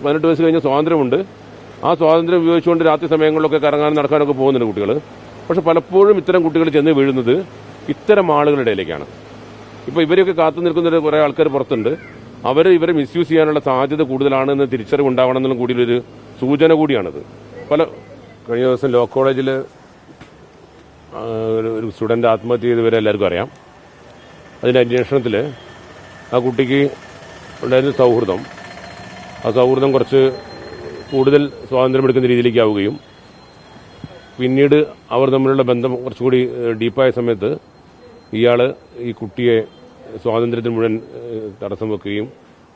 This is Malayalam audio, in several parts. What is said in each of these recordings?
18 വയസ്സ് കഴിഞ്ഞ സ്വാതന്ത്ര്യമുണ്ട്. ആ സ്വാതന്ത്ര്യം ഉപയോഗിച്ചുകൊണ്ട് രാത്രി സമയങ്ങളിലൊക്കെ കറങ്ങാനും നടക്കാനൊക്കെ പോകുന്നുണ്ട് കുട്ടികൾ. പക്ഷെ പലപ്പോഴും ഇത്തരം കുട്ടികൾ ചെന്ന് വീഴുന്നത് ഇത്തരം ആളുകളുടെ ഇടയിലേക്കാണ്. ഇപ്പോൾ ഇവരെയൊക്കെ കാത്തു നിൽക്കുന്ന കുറേ ആൾക്കാർ പുറത്തുണ്ട്. ഇവരെ മിസ്യൂസ് ചെയ്യാനുള്ള സാധ്യത കൂടുതലാണെന്ന് തിരിച്ചറിവുണ്ടാവണം എന്നുള്ള കൂടിയൊരു സൂചന കൂടിയാണിത്. കഴിഞ്ഞ ദിവസം ലോ കോളേജിൽ ഒരു സ്റ്റുഡൻറ്റ് ആത്മഹത്യ ചെയ്തവരെ എല്ലാവർക്കും അറിയാം. അതിൻ്റെ അന്വേഷണത്തിൽ ആ കുട്ടിക്ക് ഉണ്ടായിരുന്ന സൗഹൃദം, ആ സൗഹൃദം കുറച്ച് കൂടുതൽ സ്വാതന്ത്ര്യമെടുക്കുന്ന രീതിയിലേക്ക് ആവുകയും പിന്നീട് അവർ തമ്മിലുള്ള ബന്ധം കുറച്ചുകൂടി ഡീപ്പായ സമയത്ത് ഇയാൾ ഈ കുട്ടിയെ സ്വാതന്ത്ര്യത്തിന് മുഴുവൻ തടസ്സം വെക്കുകയും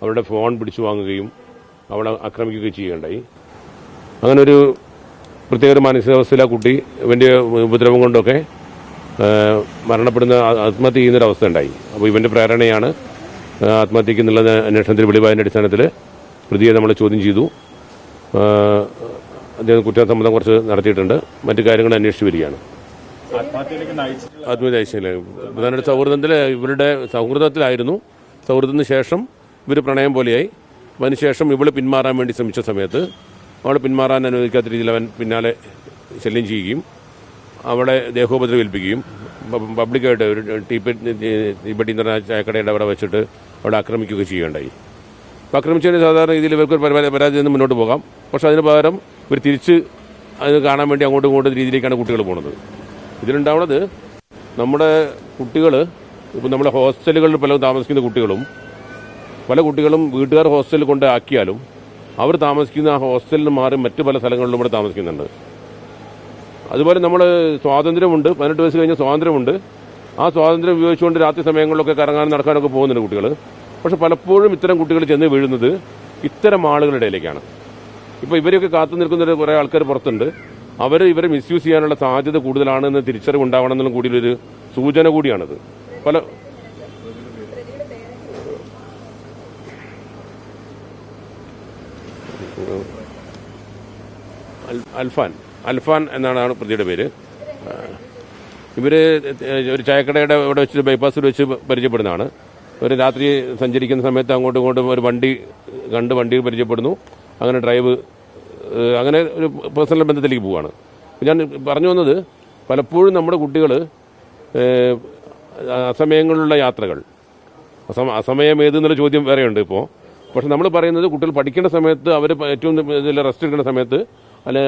അവരുടെ ഫോൺ പിടിച്ചു വാങ്ങുകയും അവളെ ആക്രമിക്കുകയും ചെയ്യുകയുണ്ടായി. അങ്ങനെ ഒരു പ്രത്യേക മാനസികാവസ്ഥയിൽ ആ കുട്ടി ഇവൻ്റെ ഉപദ്രവം കൊണ്ടൊക്കെ മരണപ്പെടുന്ന ആത്മഹത്യ ചെയ്യുന്നൊരവസ്ഥ ഉണ്ടായി. അപ്പോൾ ഇവൻ്റെ പ്രേരണയാണ് ആത്മഹത്യയ്ക്ക് എന്നുള്ള അന്വേഷണത്തിൽ വെളിവായതിൻ്റെ അടിസ്ഥാനത്തിൽ പ്രതിയെ നമ്മൾ ചോദ്യം ചെയ്തു. അദ്ദേഹം കുറ്റസമ്മതം കുറച്ച് നടത്തിയിട്ടുണ്ട്. മറ്റു കാര്യങ്ങൾ അന്വേഷിച്ചു വരികയാണ്. ആത്മഹത്യ നയിച്ചില്ല. പ്രധാനമായിട്ട് ഇവരുടെ സൗഹൃദത്തിലായിരുന്നു. സൗഹൃദത്തിന് ശേഷം ഇവർ പ്രണയം പോലെയായി. അതിനുശേഷം ഇവള് പിന്മാറാൻ വേണ്ടി ശ്രമിച്ച സമയത്ത് അവൾ പിന്മാറാൻ അനുവദിക്കാത്ത രീതിയിൽ അവൻ പിന്നാലെ ശല്യം ചെയ്യുകയും അവളെ ദേഹോപദ്രവേൽപ്പിക്കുകയും പബ്ലിക്കായിട്ട് ഒരു തീപ്പെട്ടി നിറഞ്ഞ ചായക്കടയുടെ അവിടെ വെച്ചിട്ട് അവിടെ ആക്രമിക്കുകയും ചെയ്യുകയുണ്ടായി. അപ്പോൾ ആക്രമിച്ചതിന് സാധാരണ രീതിയിൽ ഇവർക്കൊരു പരാതി നിന്ന് മുന്നോട്ട് പോകാം. പക്ഷേ അതിന് പകരം ഇവർ തിരിച്ച് അത് കാണാൻ വേണ്ടി അങ്ങോട്ടും ഇങ്ങോട്ടും രീതിയിലേക്കാണ് കുട്ടികൾ പോകുന്നത്. ഇതിലുണ്ടാവുന്നത് നമ്മുടെ കുട്ടികൾ, ഇപ്പം നമ്മുടെ ഹോസ്റ്റലുകളിൽ പലരും താമസിക്കുന്ന കുട്ടികളും പല കുട്ടികളും വീട്ടുകാർ ഹോസ്റ്റലിൽ കൊണ്ട് ആക്കിയാലും അവർ താമസിക്കുന്ന ആ ഹോസ്റ്റലിൽ മാറി മറ്റു പല സ്ഥലങ്ങളിലും ഇവിടെ താമസിക്കുന്നുണ്ട്. അതുപോലെ നമ്മൾ സ്വാതന്ത്ര്യമുണ്ട്, 18 വയസ്സ് കഴിഞ്ഞ സ്വാതന്ത്ര്യമുണ്ട്. ആ സ്വാതന്ത്ര്യം ഉപയോഗിച്ചുകൊണ്ട് രാത്രി സമയങ്ങളിലൊക്കെ കറങ്ങാനും നടക്കാനൊക്കെ പോകുന്നുണ്ട് കുട്ടികൾ. പക്ഷെ പലപ്പോഴും ഇത്തരം കുട്ടികൾ ചെന്ന് വീഴുന്നത് ഇത്തരം ആളുകളുടെ ഇടയിലേക്കാണ്. ഇപ്പോൾ ഇവരെയൊക്കെ കാത്തു നിൽക്കുന്ന കുറേ ആൾക്കാർ പുറത്തുണ്ട്. ഇവരെ മിസ്യൂസ് ചെയ്യാനുള്ള സാധ്യത കൂടുതലാണെന്ന് തിരിച്ചറിവുണ്ടാവണം എന്നുള്ള കൂടിയൊരു സൂചന കൂടിയാണിത്. അൽഫാൻ എന്നാണ് പ്രതിയുടെ പേര്. ഇവര് ഒരു ചായക്കടയുടെ ഇവിടെ വെച്ച് ബൈപ്പാസിൽ വെച്ച് പരിചയപ്പെടുന്നതാണ്. ഒരു രാത്രി സഞ്ചരിക്കുന്ന സമയത്ത് അങ്ങോട്ടും ഇങ്ങോട്ടും ഒരു വണ്ടി കണ്ട് വണ്ടി പരിചയപ്പെടുന്നു. അങ്ങനെ അങ്ങനെ ഒരു പേഴ്സണൽ ബന്ധത്തിലേക്ക് പോവുകയാണ്. ഞാൻ പറഞ്ഞു വന്നത്, പലപ്പോഴും നമ്മുടെ കുട്ടികൾ അസമയങ്ങളിലുള്ള യാത്രകൾ, അസമയം ഏതെന്നുള്ള ചോദ്യം വേറെയുണ്ട് ഇപ്പോൾ. പക്ഷെ നമ്മൾ പറയുന്നത് കുട്ടികൾ പഠിക്കേണ്ട സമയത്ത് അവർ ഏറ്റവും ഇതിൽ റെസ്റ്റ് എടുക്കേണ്ട സമയത്ത് അല്ലെ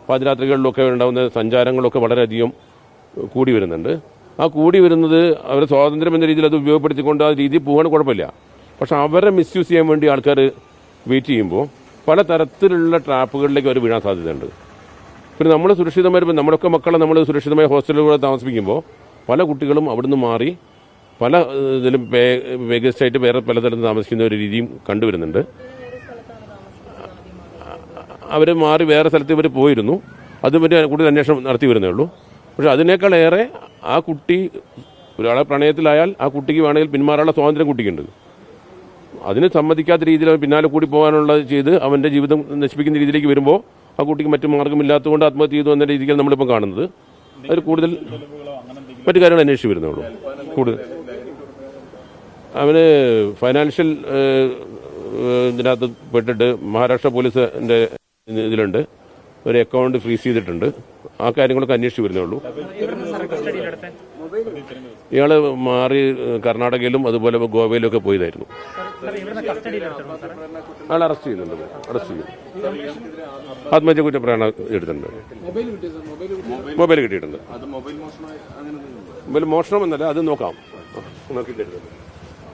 പാതിരാത്രികളിലൊക്കെ ഉണ്ടാകുന്ന സഞ്ചാരങ്ങളൊക്കെ വളരെയധികം കൂടി വരുന്നുണ്ട്. ആ കൂടി വരുന്നത് അവർ സ്വാതന്ത്ര്യം എന്ന രീതിയിൽ അത് ഉപയോഗപ്പെടുത്തിക്കൊണ്ട് ആ രീതിയിൽ പോകാൻ കുഴപ്പമില്ല. പക്ഷെ അവരെ മിസ്യൂസ് ചെയ്യാൻ വേണ്ടി ആൾക്കാർ വെയിറ്റ് ചെയ്യുമ്പോൾ പല തരത്തിലുള്ള ട്രാപ്പുകളിലേക്ക് അവർ വീഴാൻ സാധ്യതയുണ്ട്. പിന്നെ നമ്മൾ സുരക്ഷിതമായി നമ്മളൊക്കെ മക്കളെ നമ്മൾ സുരക്ഷിതമായ ഹോസ്റ്റലുകളിൽ താമസിപ്പിക്കുമ്പോൾ പല കുട്ടികളും അവിടുന്ന് മാറി പല ഇതിലും വേഗസ്റ്റായിട്ട് വേറെ പലതരം താമസിക്കുന്ന ഒരു രീതിയും കണ്ടുവരുന്നുണ്ട്. അവർ മാറി വേറെ സ്ഥലത്ത് ഇവർ പോയിരുന്നു. അതുപറ്റി കൂടുതൽ അന്വേഷണം നടത്തി വരുന്നേ ഉള്ളൂ. പക്ഷെ അതിനേക്കാളേറെ ആ കുട്ടി ഒരാളെ പ്രണയത്തിലായാൽ ആ കുട്ടിക്ക് വേണമെങ്കിൽ പിന്മാറാനുള്ള സ്വാതന്ത്ര്യം കുട്ടിക്കുണ്ട്. അതിന് സമ്മതിക്കാത്ത രീതിയിൽ അവൻ പിന്നാലെ കൂടി പോകാനുള്ളത് ചെയ്ത് അവൻ്റെ ജീവിതം നശിപ്പിക്കുന്ന രീതിയിലേക്ക് വരുമ്പോൾ ആ കുട്ടിക്ക് മറ്റു മാർഗ്ഗമില്ലാത്തതുകൊണ്ട് ആത്മഹത്യ ചെയ്തു എന്ന രീതിയിൽ നമ്മളിപ്പോൾ കാണുന്നത്. അതിൽ കൂടുതൽ മറ്റു കാര്യങ്ങൾ അന്വേഷിച്ച് വരുന്നേ ഉള്ളൂ. കൂടുതൽ അവന് ഫൈനാൻഷ്യൽ ഇതിനകത്ത് പെട്ടിട്ട് മഹാരാഷ്ട്ര പോലീസിൻ്റെ ഇതിലുണ്ട്. ഒരു അക്കൗണ്ട് ഫ്രീസ് ചെയ്തിട്ടുണ്ട്. ആ കാര്യങ്ങളൊക്കെ അന്വേഷിച്ച് വരുന്നേ ഉള്ളൂ. ഇയാൾ മാറി കർണാടകയിലും അതുപോലെ ഗോവയിലും ഒക്കെ പോയതായിരുന്നു. അയാൾ അറസ്റ്റ് ചെയ്യുന്നുണ്ട്. ആത്മഹത്യ കുറ്റപ്രേരണ എടുത്തിട്ടുണ്ട്. മൊബൈൽ കിട്ടിയിട്ടുണ്ട്. മൊബൈൽ മോഷണം എന്നല്ല, അത് നോക്കിയിട്ടുണ്ട്.